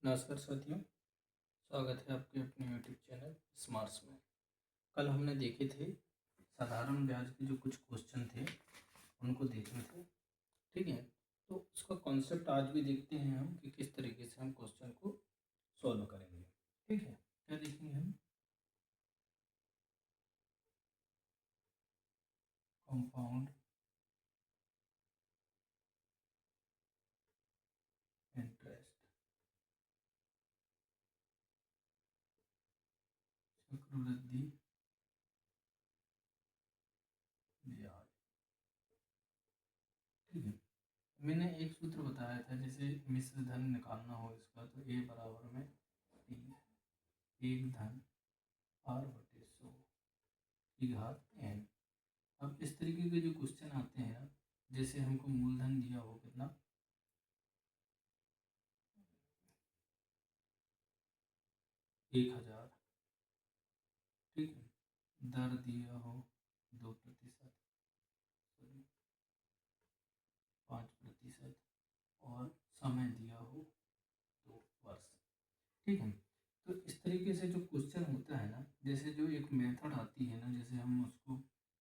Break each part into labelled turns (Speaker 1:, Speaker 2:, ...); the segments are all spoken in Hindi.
Speaker 1: नमस्कार साथियों, स्वागत है आपके अपने यूट्यूब चैनल स्मार्ट्स में। कल हमने देखे थे साधारण ब्याज के जो कुछ क्वेश्चन थे उनको देखे थे। ठीक है, तो उसका कॉन्सेप्ट आज भी देखते हैं हम कि किस तरीके से हम क्वेश्चन को सॉल्व करेंगे। ठीक है, क्या देखेंगे हम? कंपाउंड इंटरेस्ट, चक्रवृद्धि ब्याज। ठीक है, मैंने एक सूत्र बताया था, जैसे मिश्र धन निकालना हो इसका तो ए बराबर में टी, एक धन आर बटे 100 की घात एन। अब इस तरीके के जो क्वेश्चन आते हैं ना, जैसे हमको मूलधन दिया हो कितना 1000, ठीक है, दर दिया हो 2%, सॉरी 5%, और समय दिया हो 2 वर्ष। ठीक है, तो इस तरीके से जो क्वेश्चन होता है ना, जैसे जो एक मेथड आती है ना, जैसे हम उसको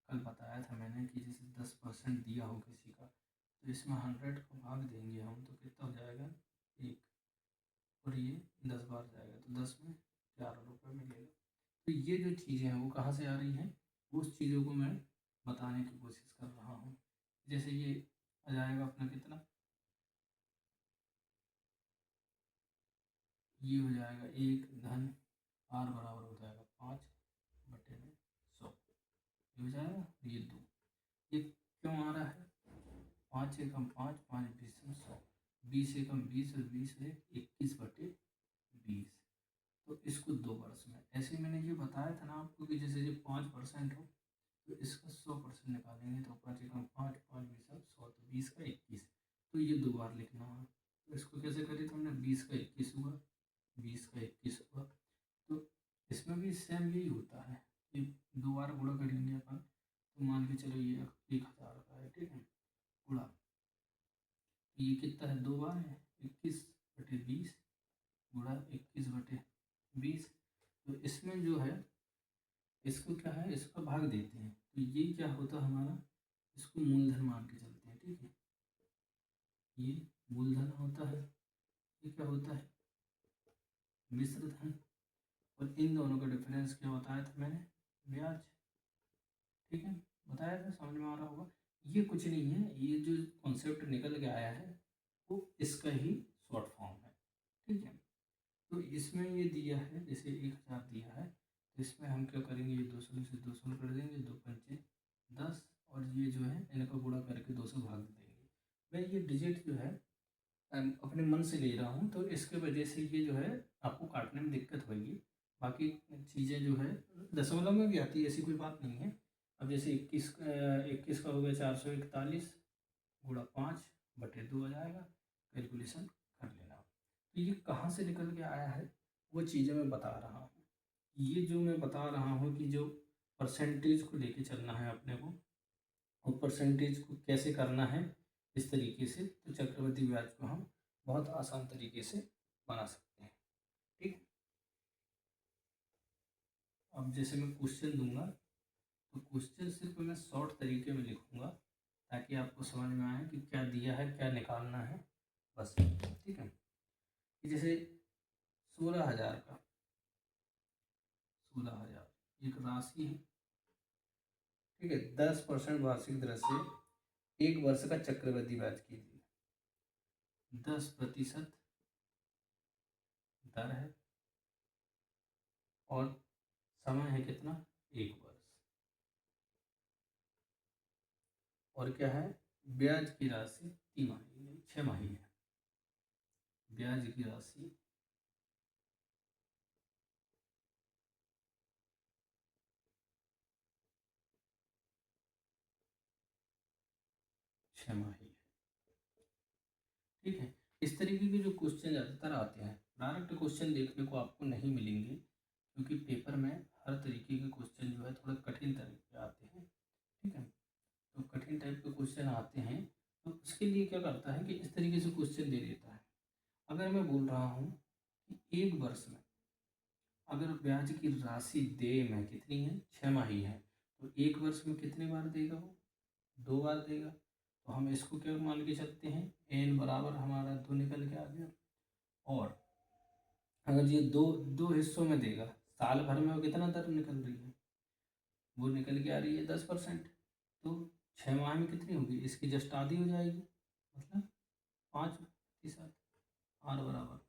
Speaker 1: कल बताया था मैंने कि जैसे 10% दिया हो किसी का, तो इसमें 100 को भाग देंगे हम तो कितना हो जाएगा 1, और ये 10 बार जाएगा तो 10 में 11 रुपये मिलेगा। तो ये जो चीज़ें हैं वो कहाँ से आ रही हैं, उस चीज़ों को मैं बताने की कोशिश कर रहा हूँ। जैसे ये आ जाएगा अपना कितना, ये हो जाएगा एक धन आर बराबर हो जाएगा 5/100, ये हो जाएगा, ये 2, ये क्यों आ रहा है, 5 एकम 5, 5 बीस 100, 20 एकम 20 और 20 है 21/20। तो इसको 2 वर्ष में, ऐसे मैंने ये बताया था ना आपको कि जैसे ये 5% हो तो इसका 100% निकालेंगे तो 5 एकम 5, 5 बीस 100, तो 20 का 21, तो ये 2 बार लिखना है। तो इसको कैसे करें, तो हमने 20 का 21 हुआ, 20 का 21 हुआ, तो इसमें भी सेम यही होता है कि 2 बार गुणा करेंगे अपन। तो मान के चलो ये 1000 का है, ठीक है, गुणा, तो ये कितना है, 2 बार है, 21/20 गुणा 21/20। तो इसमें जो है इसको क्या है, इसका भाग देते हैं, तो ये क्या होता है हमारा, इसको मूलधन मान के चलते हैं। ठीक है, ये मूलधन होता है, ये क्या होता है मिश्र धन, और इन दोनों का डिफरेंस क्या बताया था मैंने, ब्याज। ठीक है, बताया था, समझ में आ रहा होगा। ये कुछ नहीं है, ये जो कॉन्सेप्ट निकल के आया है वो इसका ही शॉर्ट फॉर्म है। ठीक है, तो इसमें ये दिया है, जैसे 1000 दिया है, तो इसमें हम क्या करेंगे, ये 200 से 200 कर देंगे, 2×5 = 10, और ये जो है इनका गुणा करके 200 भाग देंगे। मैं ये डिजिट जो है अपने मन से ले रहा हूँ, तो इसके वजह से ये जो है आपको काटने में दिक्कत होगी। बाकी चीज़ें जो है दशमलव में भी आती है, ऐसी कोई बात नहीं है। अब जैसे 21 का हो गया 441 गुणा 5/2 आ जाएगा, कैलकुलेशन कर लेना। तो ये कहाँ से निकल के आया है वो चीज़ें मैं बता रहा हूँ। ये जो मैं बता रहा हूँ कि जो परसेंटेज को लेके चलना है अपने को, और परसेंटेज को कैसे करना है इस तरीके से, तो चक्रवृद्धि ब्याज को हम बहुत आसान तरीके से बना सकते हैं। ठीक है, अब जैसे मैं क्वेश्चन दूंगा तो क्वेश्चन सिर्फ मैं शॉर्ट तरीके में लिखूंगा ताकि आपको समझ में आए कि क्या दिया है, क्या निकालना है, बस। ठीक है, कि जैसे 16,000 का, 16,000 एक राशि है। ठीक है, 10% वार्षिक दर से 1 वर्ष का चक्रवृद्धि ब्याज कीजिए, 10% दर है, और समय है कितना, 1 वर्ष, और क्या है, ब्याज की राशि तिमाही नहीं 6 माही है, ब्याज की राशि 6 माही है। ठीक है, इस तरीके के जो क्वेश्चन ज़्यादातर आते हैं, डायरेक्ट क्वेश्चन देखने को आपको नहीं मिलेंगे, क्योंकि पेपर में हर तरीके के क्वेश्चन जो है थोड़े कठिन तरह के आते हैं। ठीक है, तो कठिन टाइप के क्वेश्चन आते हैं, तो उसके लिए क्या करता है कि इस तरीके से क्वेश्चन दे देता है। अगर मैं बोल रहा हूँ कि एक वर्ष में अगर ब्याज की राशि दे में कितनी है, 6 है, तो एक वर्ष में कितने बार देगा वो, 2 बार देगा। तो हम इसको क्या मान के चलते हैं, n बराबर हमारा 2 निकल के आ गया। और अगर ये दो दो हिस्सों में देगा, साल भर में वो कितना दर निकल रही है, वो निकल के आ रही है 10%। तो 6 माह में कितनी होगी, इसकी जस्ट आधी हो जाएगी, मतलब 5%। आर बराबर,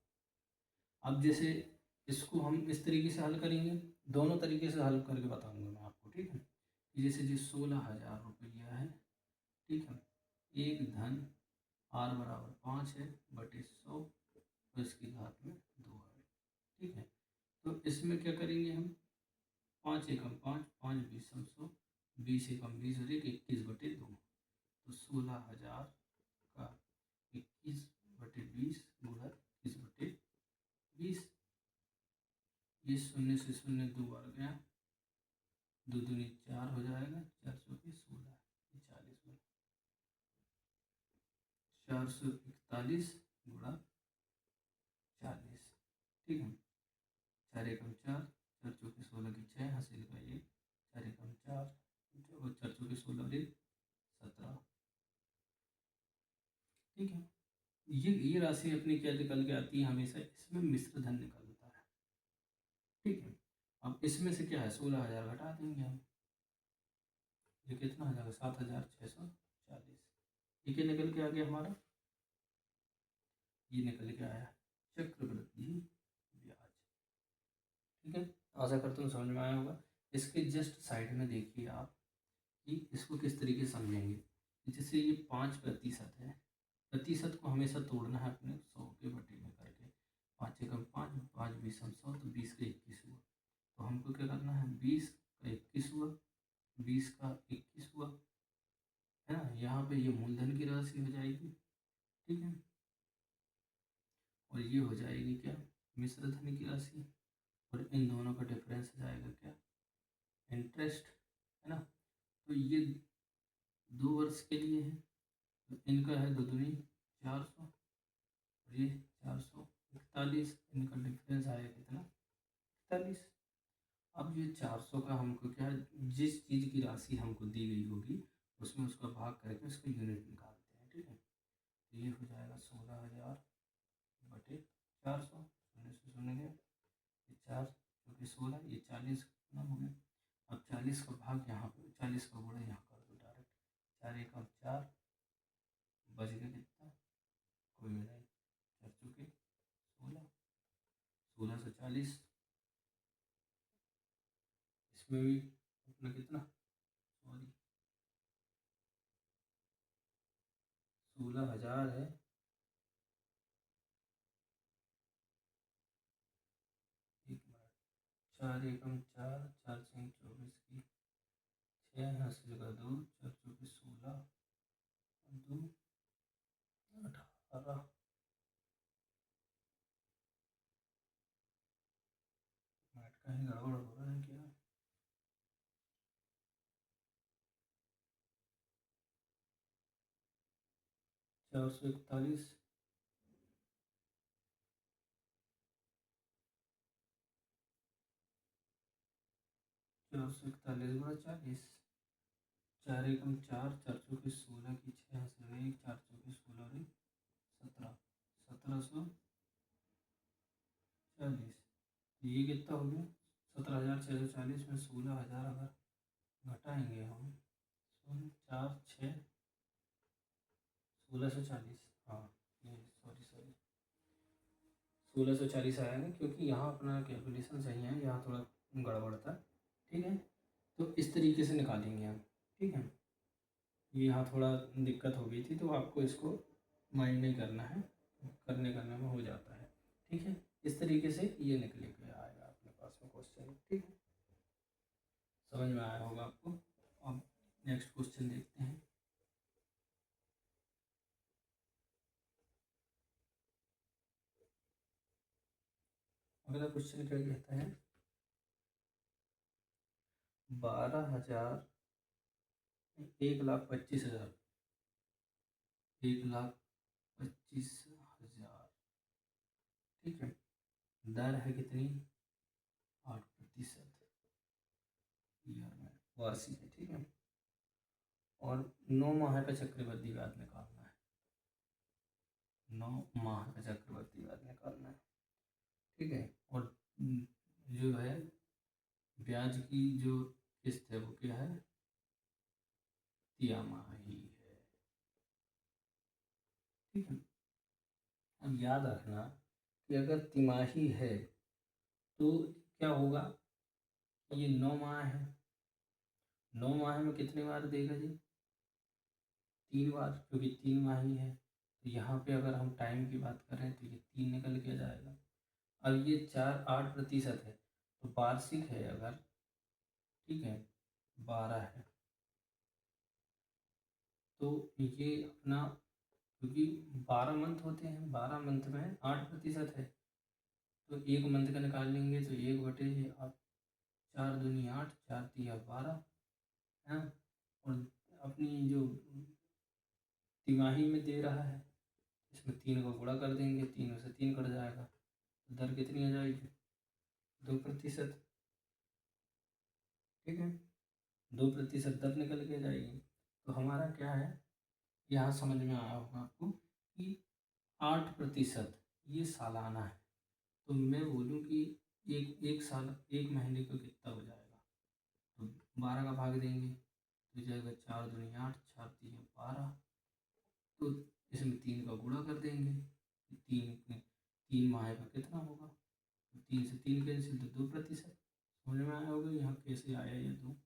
Speaker 1: अब जैसे इसको हम इस तरीके से हल करेंगे, दोनों तरीके से हल करके बताऊंगा मैं आपको, ठीक है। जैसे जी 16,000 रुपया है, ठीक है, एक धन आर बराबर 5 है बटे 100, तो इसकी घात में 2 है, ठीक है। तो इसमें क्या करेंगे हम, 5 एकम 5, 5 बीसम 100, 20 एकम 20 और 21/2, तो 16,000 का 21/20 गुणा 21/20, ये 0 से 0 2 बार गया, 2 दूनी 4 हो जाएगा, 4 चौके 16, 40 441 गुणा 40, ठीक है। 4 एकम 4, 4 चौके 16 की 6, हासिल का 1, 4 एकम 4, 4 चौके 16 और 1 17, ठीक है। ये राशि अपनी क्या निकल के आती है हमेशा, इसमें मिश्र धन निकलता है, ठीक है। अब इसमें से क्या है, 16,000 घटा देंगे हम, ये कितना हो जाएगा, 7,640, ये क्या निकल के आ गया हमारा, ये निकल के आया चक्रवृद्धि ब्याज, ठीक है। आशा करता हूँ समझ में आया होगा। इसके जस्ट साइड में देखिए आप कि इसको किस तरीके से समझेंगे। जैसे ये 5% है, प्रतिशत को हमेशा तोड़ना है अपने 100 के बटे में करके, 5 एकम 5, 5 बीसम 100, तो 20 का 21 हुआ। तो हमको क्या करना है, 20 का 21 हुआ, 20 का 21 हुआ, है ना। यहाँ पे ये मूलधन की राशि हो जाएगी, ठीक है, और ये हो जाएगी क्या, मिश्र धन की राशि, और इन दोनों का डिफरेंस हो जाएगा क्या, इंटरेस्ट, है ना। तो ये 2 वर्ष के लिए है, तो इनका है 2 दूनी 400, और ये 441, इनका डिफरेंस आया कितना, 41। अब ये 400 का हमको क्या, जिस चीज़ की राशि हमको दी गई होगी उसमें उसका भाग करके उसका यूनिट निकालते हैं, ठीक है। तो ये हो जाएगा 16,000 बटे 400, 0 से 0 गया, ये 4 क्योंकि 16, ये 40 ना हो गया। अब 40 का भाग यहाँ पे, 40 का गुणा यहाँ कर दो डायरेक्ट, 4 एकम 4, बच गया कितना, कोई भी नहीं, 4 चौके 16, 16 से 40, इसमें भी अपना कितना, सॉरी 16,000 है, एक मिनट, 4 एकम 4, 4 छः 24 की 6, हासिल का 2, 4 चौके 16, 2 18, मिनट कहीं गड़बड़ हो रहा है क्या, 441, 441 गुणा 40, 4 एकम 4, 4 चौके 16 की 6, हासिल का 1, 4 चौके 16 और 1 17, 1740, ये कितना हो गया, 17,640 में 16,000 अगर घटाएंगे हम, 4 6 1640, हाँ ये सॉरी सॉरी 1640 आया ना, क्योंकि यहाँ अपना कैलकुलेशन सही है, यहाँ थोड़ा गड़बड़ था, ठीक है। तो इस तरीके से निकालेंगे हम, ठीक है। ये यहाँ थोड़ा दिक्कत हो गई थी, तो आपको इसको माइंड नहीं करना है, करने में हो जाता है, ठीक है। इस तरीके से ये निकले के आएगा अपने पास में क्वेश्चन, ठीक है। समझ में आया होगा आपको। अब नेक्स्ट क्वेश्चन देखते हैं। अगला क्वेश्चन क्या कहता है, 12,000, 1,25,000, 1,25,000, ठीक है, दर है कितनी, 8% ईयर में, वार्षिक है, ठीक है। और 9 माह का चक्रवृद्धि ब्याज निकालना है, 9 माह का चक्रवृद्धि ब्याज निकालना है, ठीक है। और जो है ब्याज की जो किस्त है वो क्या है, तिमाही है, ठीक है। अब याद रखना कि अगर तिमाही है तो क्या होगा, ये 9 माह है, 9 माह में कितने बार देगा जी, 3 बार, क्योंकि 3 माह ही है। तो यहाँ पे अगर हम टाइम की बात करें तो ये 3 निकल के जाएगा। अब ये 8% है तो वार्षिक है अगर, ठीक है, 12 है तो ये अपना, क्योंकि 12 मंथ होते हैं, 12 मंथ में 8% है तो एक मंथ का निकाल लेंगे तो 1/8, 4 दूनी 8, 4 तिया 12 है। और अपनी जो तिमाही में दे रहा है इसमें 3 को गुणा कर देंगे, 3 से 3 कट जाएगा, दर कितनी आ जाएगी, 2%, ठीक है। 2% दर निकल के जाएगी। तो हमारा क्या है, यहाँ समझ में आया होगा आपको कि 8% ये सालाना है। तो मैं बोलूँ कि एक साल, एक महीने को कितना हो जाएगा, तो 12 का भाग देंगे तो जाएगा 4 दूनी 8, 4 तीन 12, तो इसमें 3 का गुणा कर देंगे, 3 माह का कितना होगा, तो 3 से 3 कैंसिल तो 2%, समझ में आया होगा यहाँ कैसे आया ये 2।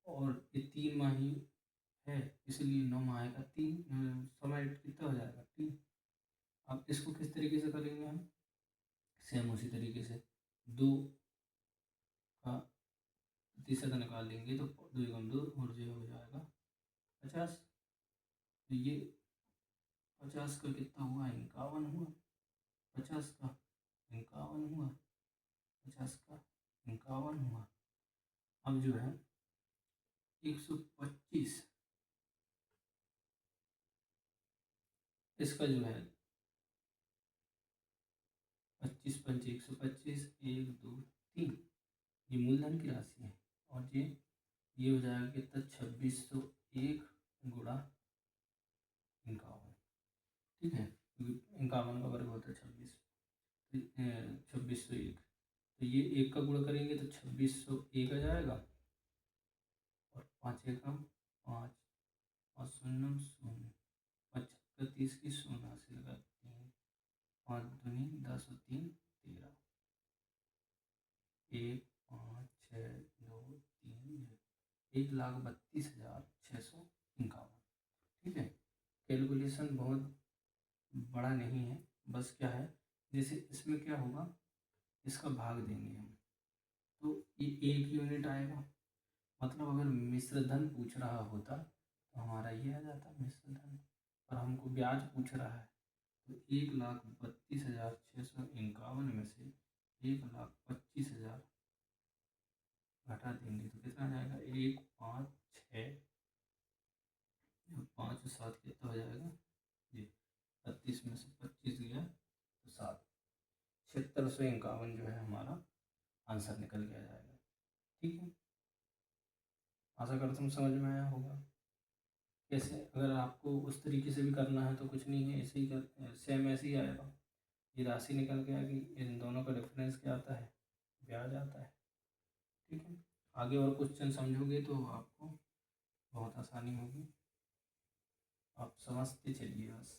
Speaker 1: और ये 3 माही है इसलिए 9 माह का 3 समय कितना हो जाएगा, 3। अब इसको किस तरीके से करेंगे हम, सेम उसी तरीके से 2 का प्रतिशत निकाल लेंगे तो 2 एकम 2 और जो हो जाएगा 50। तो ये 50 का कितना हुआ, 51 हुआ, 50 का 51 हुआ, 50 का 51 हुआ। अब जो है 125 इसका जो है 25 पंच 125, 1 2 3, ये मूलधन की राशि है। और ये हो जाएगा कितना, 2601 गुणा 51, ठीक है, क्योंकि 51 का वर्ग होता है 26, 2601, तो ये 1 का गुणा करेंगे तो 2601 आ जाएगा, और 5 एकम 5, 5 शून्य शून्य, 75 30 की शून्य से लगा 3, 5 दूनी 10 और 3 13, 1 5 6 2 3, 1,32,651, ठीक है। कैलकुलेशन बहुत बड़ा नहीं है, बस क्या है, जैसे इसमें क्या होगा, इसका भाग देंगे हम तो ये 1 यूनिट आएगा। मतलब अगर मिश्र धन पूछ रहा होता तो हमारा ये आ जाता मिश्र धन, पर हमको ब्याज पूछ रहा है तो 1,32,651 में से 1,25,000 घटा देंगे तो कितना आ जाएगा, 1 5 6 5 7 कितना हो जाएगा जी, 32 में से 25 गया तो 7, 7651 जो है हमारा आंसर निकल के आ जाएगा, ठीक है। आशा करता हूँ समझ में आया होगा। कैसे, अगर आपको उस तरीके से भी करना है तो कुछ नहीं है, ऐसे ही कर, सेम ऐसे ही आएगा, ये राशि निकल के आएगी, इन दोनों का डिफरेंस क्या आता है, ब्याज आता है, ठीक है। आगे और क्वेश्चन समझोगे तो आपको बहुत आसानी होगी, आप समझते चलिए बस।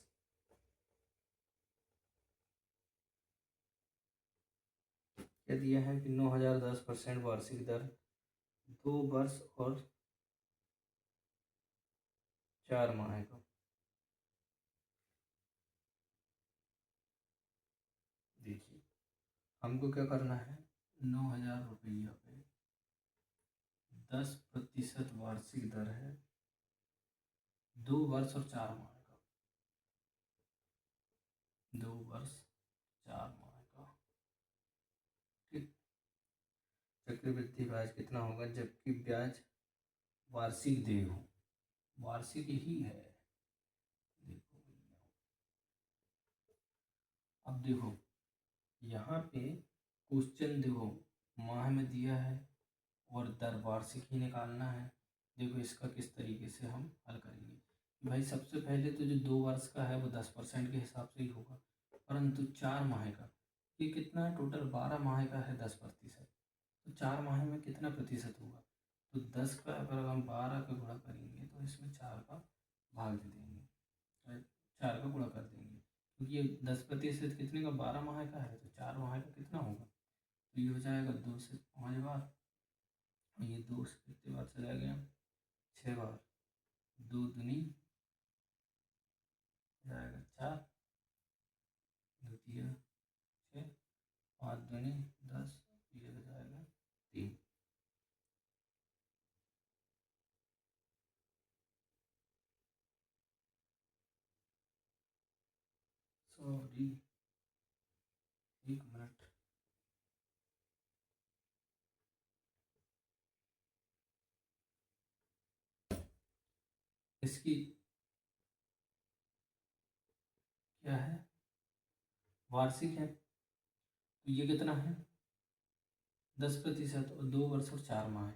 Speaker 1: क्या दिया है कि 9,010% वार्षिक दर, 2 वर्ष और 4 माह का। देखिए हमको क्या करना है, 9,000 रुपया पे 10% वार्षिक दर है, 2 वर्ष और 4 माह का, 2 वर्ष 4 माह का, ठीक। चक्रवृद्धि ब्याज कितना होगा, जबकि ब्याज वार्षिक देय हो, वार्षिक ही है। देखो अब देखो यहाँ पे क्वेश्चन देखो माह में दिया है और दर वार्षिक ही निकालना है। देखो इसका किस तरीके से हम हल करेंगे। भाई सबसे पहले तो जो 2 वर्ष का है वो 10% के हिसाब से ही होगा, परंतु 4 माह का ये कितना है, टोटल 12 माह का है 10%, तो 4 माह में कितना प्रतिशत होगा, तो 10 का अगर हम 12 का गुणा करेंगे तो इसमें 4 का भाग दे देंगे, 4 का गुणा कर देंगे, क्योंकि ये 10% कितने का, 12 माह का है, तो 4 माह का कितना होगा, तो ये हो जाएगा 2 से 5 बार, और ये 2 से कितने बार चला गया, 6 बार, 2 दूनी जाएगा 4, द्वितीय 6, 5 दूनी 10, ये हो जाएगा 3। Sorry, 1 minute. इसकी क्या है, वार्षिक है, तो ये कितना है 10%, और 2 वर्ष और 4 माह है,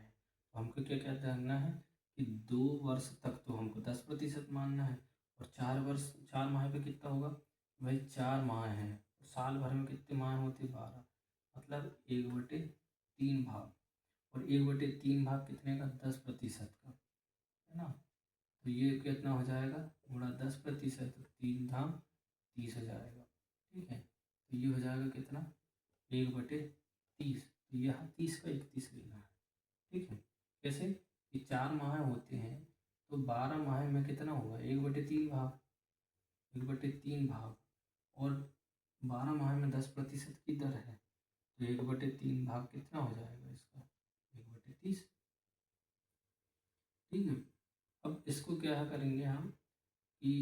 Speaker 1: तो हमको क्या क्या करना है कि 2 वर्ष तक तो हमको 10% मानना है, और 4 वर्ष 4 माह पे कितना होगा, भाई 4 माह है, तो साल भर में कितने माह होते, 12, मतलब 1/3 भाग, और 1/3 भाग कितने का, 10% का, है ना, तो ये कितना हो जाएगा, गुणा 10%, तो 3 धाम 30 हो जाएगा, ठीक है, तो ये हो जाएगा कितना, 1/30, तो यहाँ 30 का 31 लेना है, ठीक है, कैसे कि 4 माह होते हैं, तो 12 माह में कितना होगा, 1/3 भाग, 1/3 भाग, और 12 माह में 10% की दर है, तो 1/3 भाग कितना हो जाएगा इसका, 1/30, ठीक है। अब इसको क्या करेंगे हम कि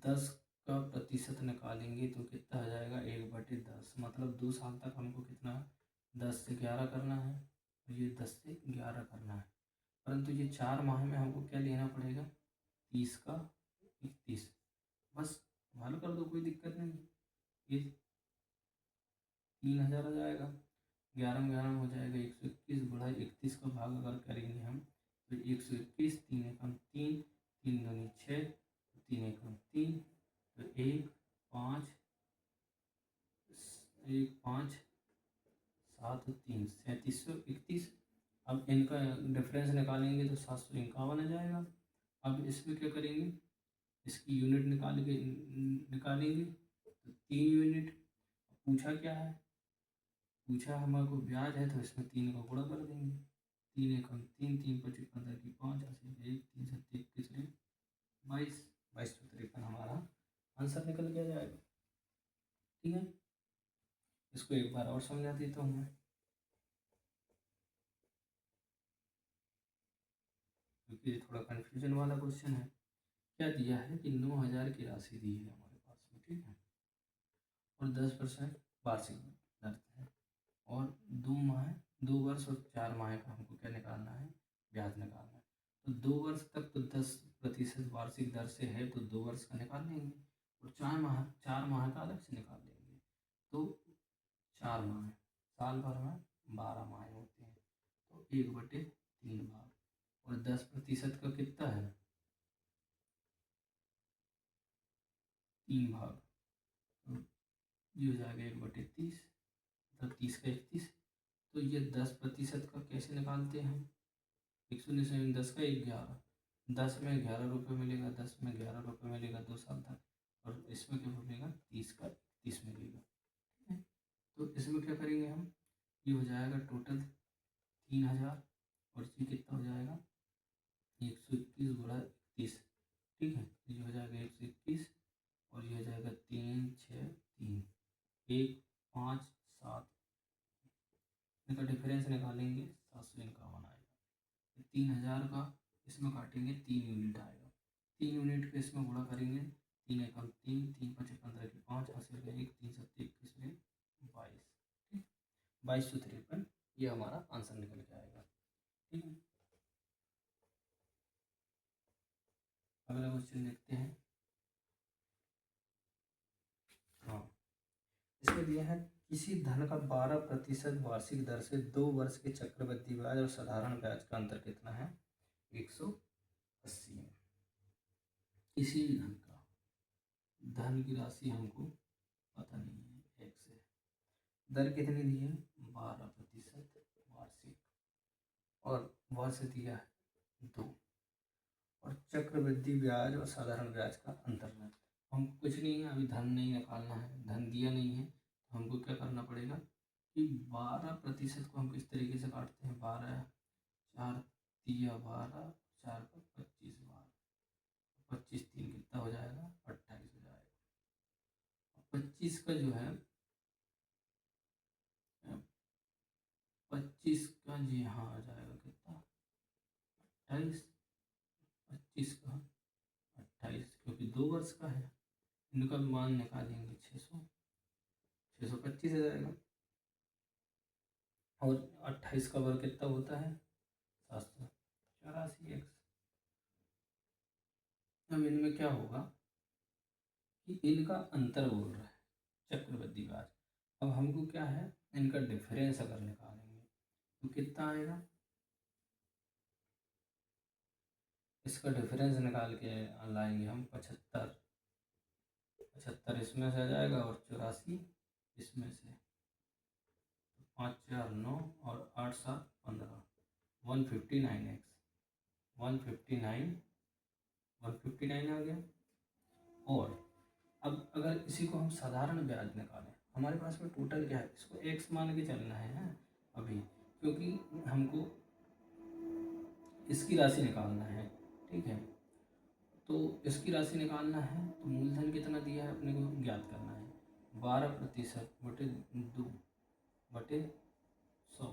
Speaker 1: 10 का प्रतिशत निकालेंगे तो कितना हो जाएगा, 1/10, मतलब 2 साल तक हमको कितना, 10 से 11 करना है, और ये 10 से 11 करना है, परंतु ये 4 माह में हमको क्या लेना पड़ेगा, 30 का 31, बस हल कर दो, कोई दिक्कत नहीं, ये 3000 आ जाएगा, 11 में 11 हो जाएगा 121, गुणा 31 का भाग अगर करेंगे हम, तो 121, 3 एकम 3, 3 दूनी 6, 3 एकम 3, तो 1 5 1 5 7 3 3731, अब इनका डिफरेंस निकालेंगे तो 751 आ जाएगा। अब इसमें क्या करेंगे, इसकी यूनिट निकालेंगे, तो 3 यूनिट, पूछा क्या है, पूछा हमारे को ब्याज है, तो इसमें 3 का गुणा कर देंगे, 3 एकम 3, 3 पच्चीस 15 की 5, 1 3 7 21 22, 2253 हमारा आंसर निकल के जाएगा, ठीक है। इसको एक बार और समझा देता हूँ मैं, क्योंकि ये थोड़ा कन्फ्यूजन वाला क्वेश्चन है। क्या दिया है कि 9000 की राशि दी है हमारे पास में, ठीक है, और 10% वार्षिक दर है, और 2 माह 2 वर्ष और 4 माह का हमको क्या निकालना है, ब्याज निकालना है, तो 2 वर्ष तक तो 10% वार्षिक दर से है, तो 2 वर्ष का निकाल लेंगे, और 4 माह का अलग से निकाल लेंगे, तो 4 माह, साल भर में 12 माह होते हैं, तो 1/3 भाग, और 10% का कितना है, 3 भाग, तो ये हो जाएगा 1/30, मतलब 30 का 31, तो ये 10% का कैसे निकालते हैं, 1 शून्य 10 का 11, 10 में 11 रुपये मिलेगा, 10 में 11 रुपये मिलेगा 2 साल तक, और इसमें क्या मिलेगा, 30 का 31 मिलेगा, ठीक है। तो इसमें क्या करेंगे हम, ये हो जाएगा टोटल 3000, और ये कितना हो जाएगा, 121 गुणा 31, ठीक है, ये हो जाएगा 121, और ये हो जाएगा 3 6 3 1 5 7, इनका डिफरेंस निकालेंगे, 751 आएगा, 3000 का इसमें काटेंगे, 3 यूनिट आएगा, 3 यूनिट के इसमें गुणा करेंगे, 3 एकम 3, 3 पचे 15 की 5, 80 का 1, 3 7 21 में 22, ठीक, 2253, ये हमारा आंसर निकल के आएगा, ठीक है। अगला क्वेश्चन देखते हैं। हाँ, इसमें दिया है किसी धन का 12% वार्षिक दर से 2 वर्ष के चक्रवृद्धि ब्याज और साधारण ब्याज का अंतर कितना है? 180 है। किसी भी धन की राशि हमको पता नहीं है। एक से दर कितनी दी है? 12% वार्षिक, और वर्ष दिया है 2, और चक्रवृद्धि ब्याज और साधारण ब्याज का अंतर है। हम कुछ नहीं है, अभी धन नहीं निकालना है, धन दिया नहीं है, तो हमको क्या करना पड़ेगा कि 12% को हम किस तरीके से काटते हैं? 12, 4 दिया 12, 4 का 25 बार, 25 3 कितना हो जाएगा? 28 हो जाएगा। 25 का जो है 25 का जी हाँ आ जाएगा कितना? 28। 25 का 28, क्योंकि 2 वर्ष का है, इनका मान निकालेंगे 625 आ जाएगा। और 28 का वर्ग कितना होता है? 784 एक्स। अब इनमें क्या होगा कि इनका अंतर बोल रहा है चक्रवृद्धि ब्याज। अब हमको क्या है, इनका डिफरेंस अगर निकालेंगे तो कितना आएगा? इसका डिफरेंस निकाल के लाएंगे हम 75 इसमें से आ जाएगा, और 84 इसमें से। 5 4 9 और 8 7 15, 159 एक्स, 159 आ गया। और अब अगर इसी को हम साधारण ब्याज निकालें, हमारे पास में टोटल क्या है, इसको एक्स मान के चलना है अभी, क्योंकि हमको इसकी राशि निकालना है। ठीक है, तो इसकी राशि निकालना है तो मूलधन कितना दिया है अपने को ज्ञात करना है। 12% बटे 2 बटे 100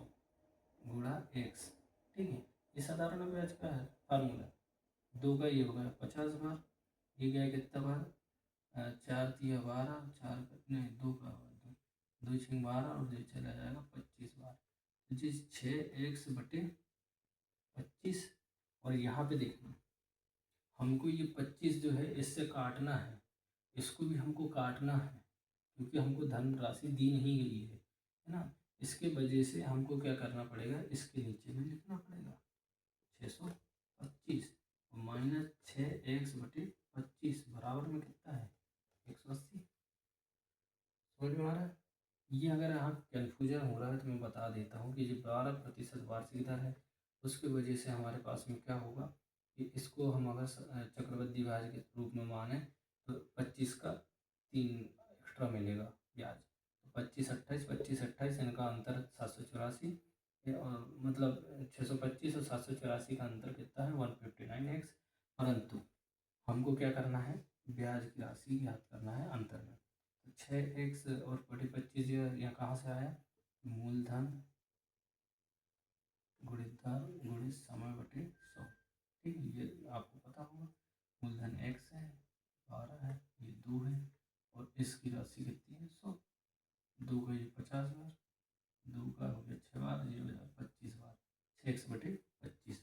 Speaker 1: गुणा एक्स। ठीक है, ये साधारण ब्याज का है फार्मूला। 2 का ये हो गया 50 बार, ये गया कितना बार? 4 दिया 12, 4 नहीं 2 का 2 6 12, और 2 चला जाएगा 25 बार, जी 6 एक्स बटे 25। और यहाँ पे देखना, हमको ये 25 जो है इससे काटना है, इसको भी हमको काटना है, क्योंकि हमको धन राशि दी नहीं गई है ना। इसके वजह से हमको क्या करना पड़ेगा, इसके नीचे में लिखना पड़ेगा 625 माइनस 6 एक्स बटे 25 बराबर में कितना है? 180। समझ में आ रहा है? ये अगर आप कन्फ्यूजन हो रहा है तो मैं बता देता हूँ कि जो 12% वार्षिक दर है, उसकी वजह से हमारे पास में क्या होगा कि इसको हम अगर चक्रवृद्धि ब्याज के रूप में माने तो 25 का 3 एक्स्ट्रा मिलेगा ब्याज। तो 25 28 इनका अंतर 784, मतलब 625 और 784 का अंतर कितना है? 159 एक्स। परंतु हमको क्या करना है, ब्याज की राशि याद करना है अंतर में। तो 6 एक्स और बटे 25 यहाँ कहाँ से आया? मूलधन गुणित दर गुणित समय बटे 100। ठीक है, ये आपको पता होगा। मूलधन एक्स है, 12 है, ये 2 है, और इसकी राशि कितनी है? 100। 2 का ये 50 बार, 2 का हो गया 6 बार, ये हो गया 25 बार, 6 बटे 25।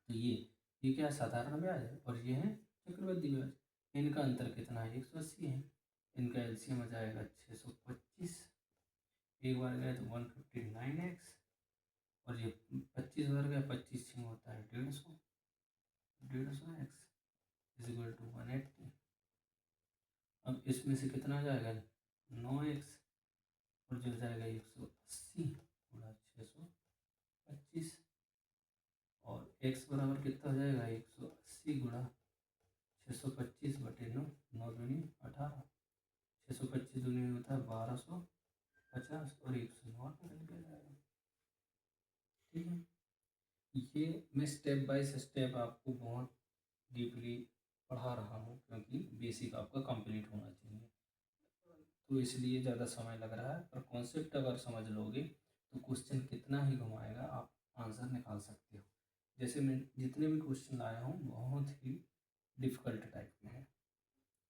Speaker 1: तो ये क्या है? साधारण ब्याज है, और ये है चक्रवृद्धि ब्याज। इनका अंतर कितना है? 180 है। इनका एलसीएम आ जाएगा 625, एक बार गए तो 159 एक्स, और ये 25 बार गया, 25 6 होता है 150, 150 एक्स इज इक्वल टू 180। अब इसमें से कितना आ जाएगा? 9 एक्स, और जो जाएगा 180 गुणा 625, और एक्स बराबर कितना हो जाएगा? 180 गुणा 625 बटे 9, 9 दूनी 18, 625 दूनी होता है 1250, और 109 निकल के जाएगा। ठीक है, ये मैं स्टेप बाय स्टेप आपको बहुत डीपली पढ़ा रहा हूँ, क्योंकि बेसिक आपका कंप्लीट होना चाहिए, तो इसलिए ज़्यादा समय लग रहा है। पर कॉन्सेप्ट अगर समझ लोगे तो क्वेश्चन कितना ही घुमाएगा, आप आंसर निकाल सकते हो। जैसे मैं जितने भी क्वेश्चन लाया हूँ बहुत ही डिफ़िकल्ट टाइप के हैं,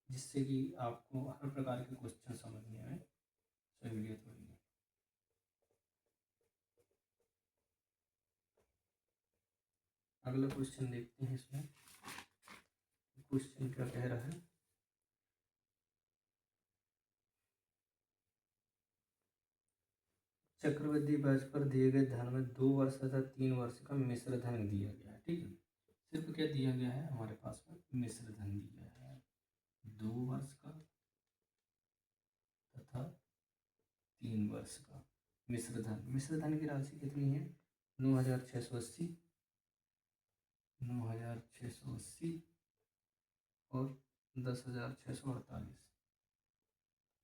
Speaker 1: जिससे कि आपको हर प्रकार के क्वेश्चन समझने में सहूलियत होगी। अगला क्वेश्चन देखते हैं, इसमें क्वेश्चन क्या कह रहा है। चक्रवृद्धि ब्याज पर दिए गए धन में 2 वर्ष तथा 3 वर्ष का मिश्र धन दिया गया है। ठीक है, सिर्फ क्या दिया गया है हमारे पास में, मिश्र धन दिया है 2 वर्ष का तथा 3 वर्ष का मिश्र धन। मिश्र धन की राशि कितनी है? 9,680, 9,680 और 10,648,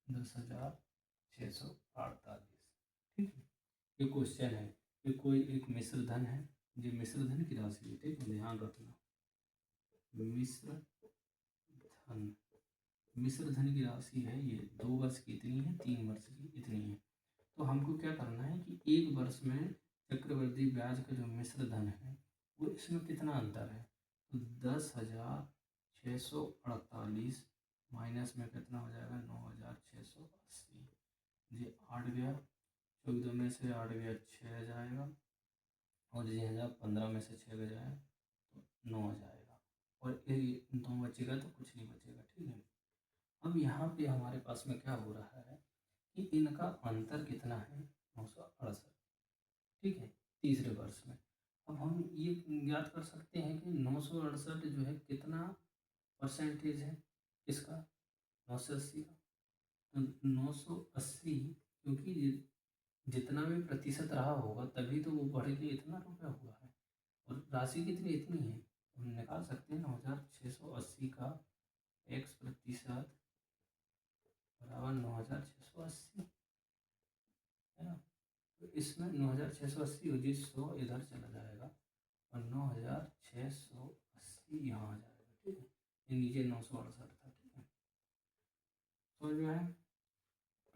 Speaker 1: 10,648। ठीक है, ये क्वेश्चन है, ये कोई एक मिश्र धन है, ये मिश्र धन की राशि है। ठीक है, ध्यान रखना, मिश्र धन, मिश्र धन की राशि है ये। 2 वर्ष की इतनी है, 3 वर्ष की इतनी है। तो हमको क्या करना है कि एक वर्ष में चक्रवृद्धि ब्याज का जो मिश्र धन है वो इसमें कितना अंतर है, तो 10,648 माइनस में कितना हो जाएगा, 9,680। ये 8 गया, 14 में से 8 गया 6 जाएगा, और ये 15 में से 6 जाएगा तो 9 जाएगा, और ये 9 बचेगा तो कुछ नहीं बचेगा। ठीक है, अब यहाँ पे हमारे पास में क्या हो रहा है कि इनका अंतर कितना है, 968। ठीक है, तीसरे वर्ष में। अब हम ये ज्ञात कर सकते हैं कि 968 जो है कितना परसेंटेज है इसका, 980 का। तो 980, क्योंकि जितना भी प्रतिशत रहा होगा तभी तो वो बढ़ के इतना रुपया हुआ है, और राशि कितनी इतनी है, तो हम निकाल सकते हैं 9,680 का x प्रतिशत बराबर 9,680, है ना। तो इसमें 9,680 हो जी, 100 इधर चला जाएगा और 9,680 यहाँ आ जाएगा। ठीक है, ये नीचे 968 था। ठीक है, समझ में आया,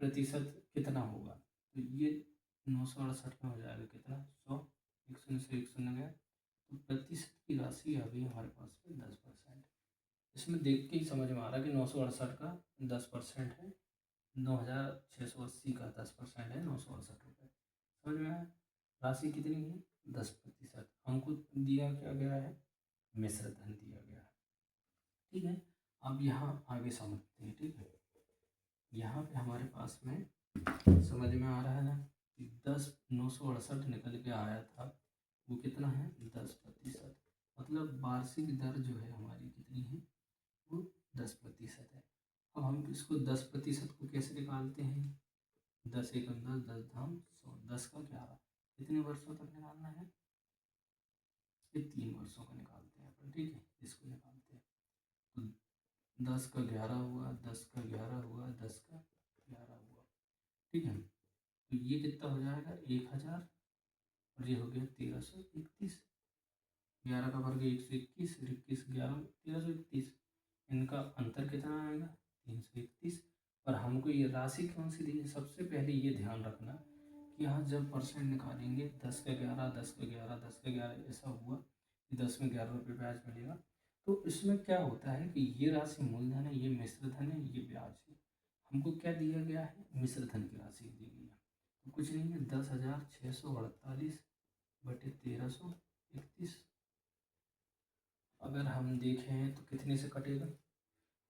Speaker 1: प्रतिशत कितना होगा, तो ये 968 में हो जाएगा कितना, 100, एक शून्य से एक शून्य गया, तो प्रतिशत की राशि आ गई हमारे पास में 10%। इसमें देख के ही समझ में आ रहा है कि 968 का 10% है, 9,680 का 10% है 968 रुपये। समझ में आया, राशि कितनी है, 10%। हमको दिया क्या गया है, मिश्र धन दिया गया है। ठीक है, अब यहाँ आगे समझते हैं। ठीक है, यहाँ पे हमारे पास में समझ में आ रहा है ना कि 968 निकल के आया था, वो कितना है, 10%। मतलब वार्षिक दर जो है हमारी कितनी है, वो 10% है। अब हम इसको 10% को कैसे निकालते हैं, 10 एकम 10, 10 धाम 100, 10 का 11, कितने वर्षों तक निकालना है, ये 3 वर्षों का निकालते हैं अपन। ठीक है, इसको निकालते हैं तो 10 का 11 हुआ, 10 का 11 हुआ, 10 का 11 हुआ। ठीक है, तो ये कितना हो जाएगा, 1,000, और ये हो गया 1,331, 11 का वर्ग 121, 21 11 1,331, इनका अंतर कितना आएगा, 331। और हमको ये राशि कौन सी दी है, सबसे पहले ये ध्यान रखना कि यहाँ जब परसेंट निकालेंगे 10 का 11, 10 का 11, 10 का 11 ऐसा हुआ कि 10 में 11 रुपये ब्याज मिलेगा। तो इसमें क्या होता है कि ये राशि मूलधन है, ये मिश्र धन है, ये ब्याज है। हमको क्या दिया गया है, मिश्र धन की राशि दी गई है, तो कुछ नहीं है, 10,648 बटे 1,331। अगर हम देखें तो कितने से कटेगा,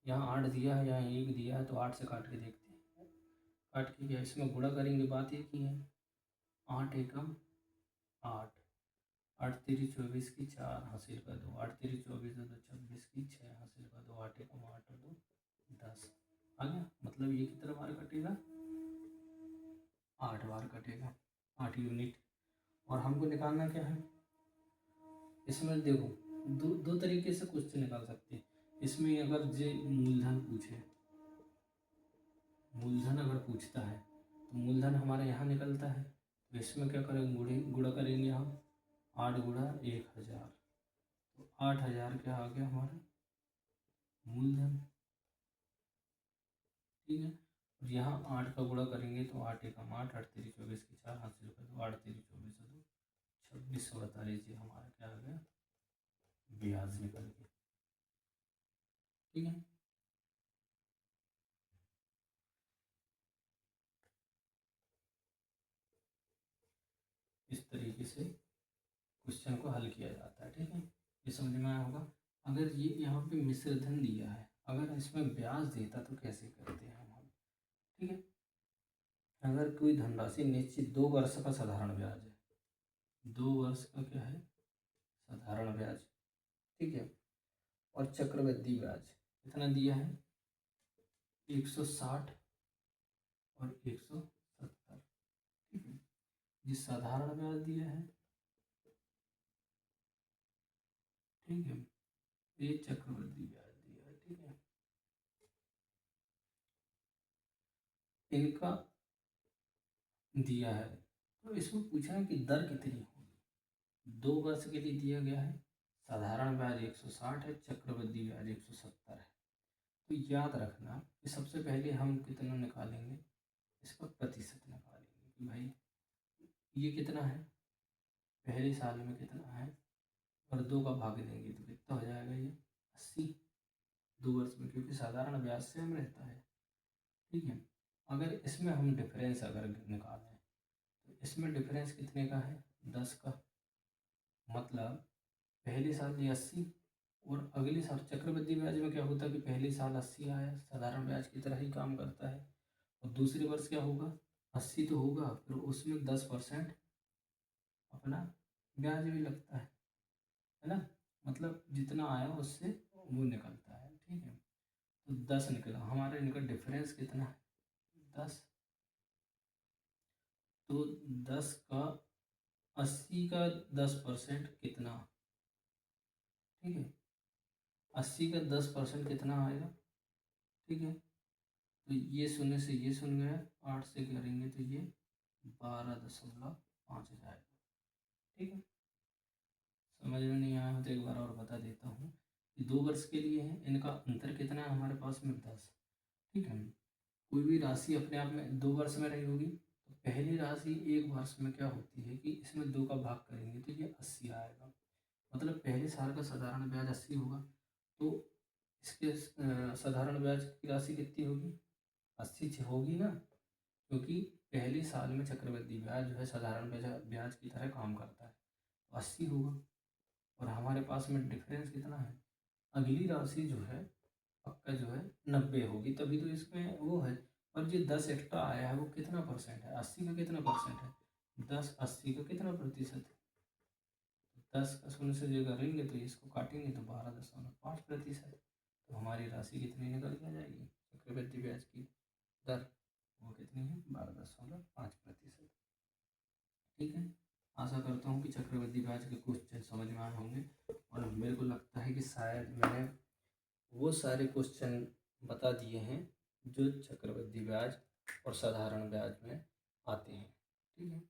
Speaker 1: यहाँ 8 दिया है, यहाँ 1 दिया है, तो 8 से काट के देखते हैं। काट के क्या इसमें गुणा करेंगे, बात एक ही है, 8 एकम 8, 8 तेरी 24 की 4 हासिल कर दो, 8 तेरी 24 दो 26 की 6 हासिल कर दो, 8 एकम 8 और 2 10 आ गया। मतलब ये कितना बार कटेगा, 8 बार कटेगा, 8 यूनिट। और हमको निकालना क्या है, इसमें देखो दो तरीके से क्वेश्चन निकाल सकते हैं। इसमें अगर जे मूलधन पूछे, मूलधन अगर पूछता है तो मूलधन हमारे यहाँ निकलता है, तो इसमें क्या करेंगे, गुणा करेंगे हम, 8 गुणा 1,000, तो 8,000 क्या आ गया हमारा मूलधन। ठीक है, और यहाँ 8 का गुणा करेंगे तो 8 एकम 8, 8 तेरी 24 की 4 हासिल कर दो, 8 तेरी 24 दो 26 48, ये हमारा क्या आ गया, ब्याज निकल गया। ठीक है, इस तरीके से क्वेश्चन को हल किया जाता है। ठीक है, ये समझ में आया होगा। अगर ये यहाँ पे मिश्र धन दिया है, अगर इसमें ब्याज देता तो कैसे करते हैं हम, ठीक है अगर कोई धनराशि निश्चित 2 वर्ष का साधारण ब्याज है, 2 वर्ष का क्या है साधारण ब्याज, ठीक है, और चक्रवृद्धि ब्याज कितना दिया है 160 और 170, ठीक है। ये साधारण ब्याज दिया है, ठीक है, ये चक्रवृद्धि ब्याज दिया है, ठीक है। इनका दिया है तो इसमें पूछा है कि दर कितनी होगी। 2 वर्ष के लिए दिया गया है, साधारण ब्याज 160 है, चक्रवृद्धि ब्याज 170 है। तो याद रखना कि सबसे पहले हम कितना निकालेंगे, इसका प्रतिशत निकालेंगे कि भाई ये कितना है, पहले साल में कितना है, और 2 का भाग देंगे तो कितना हो जाएगा ये 80 2 वर्ष में, क्योंकि साधारण ब्याज से हम रहता है, ठीक है। अगर इसमें हम डिफरेंस अगर निकालें तो इसमें डिफरेंस कितने का है 10 का, मतलब पहले साल ये 80 और अगले साल चक्रवृद्धि ब्याज में क्या होता है कि पहले साल 80 आया, साधारण ब्याज की तरह ही काम करता है, और दूसरे वर्ष क्या होगा 80 तो होगा, फिर उसमें 10% अपना ब्याज भी लगता है ना, मतलब जितना आया उससे वो निकलता है, ठीक है। तो 10 निकला हमारे, इनका डिफरेंस कितना है 10, तो 10 का 80 का 10% कितना, ठीक है, 80 का 10% कितना आएगा, ठीक है। तो ये शून्य से ये शून्य गया, 8 से करेंगे तो ये 12.5 जाएगा, ठीक है। समझ में नहीं आया तो एक बार और बता देता हूँ कि 2 वर्ष के लिए है, इनका अंतर कितना है हमारे पास में 10, ठीक है। कोई भी राशि अपने आप में 2 वर्ष में रही होगी तो पहली राशि 1 वर्ष में क्या होती है कि इसमें 2 का भाग करेंगे तो ये 80 आएगा, मतलब पहले साल का साधारण ब्याज 80 होगा, तो इसके साधारण ब्याज की राशि कितनी होगी 80 होगी ना, क्योंकि पहले साल में चक्रवृद्धि ब्याज जो है साधारण ब्याज की तरह काम करता है, तो 80 होगा। और हमारे पास में डिफरेंस कितना है, अगली राशि जो है पक्का जो है 90 होगी, तभी तो इसमें वो है। और जो 10 एक्स्ट्रा आया है वो कितना परसेंट है, 80 का कितना परसेंट है 10, 80 का कितना प्रतिशत है, 10 का शून्य से जो करेंगे तो इसको काटेंगे तो 12.5%, तो हमारी राशि कितनी निकल के आ जाएगी चक्रवृद्धि ब्याज की दर, वो कितनी है 12.5%, ठीक है। आशा करता हूँ कि चक्रवृद्धि ब्याज के क्वेश्चन समझ में आए होंगे, और मेरे को लगता है कि शायद मैंने वो सारे क्वेश्चन बता दिए हैं जो चक्रवृद्धि ब्याज और साधारण ब्याज में आते हैं, ठीक है।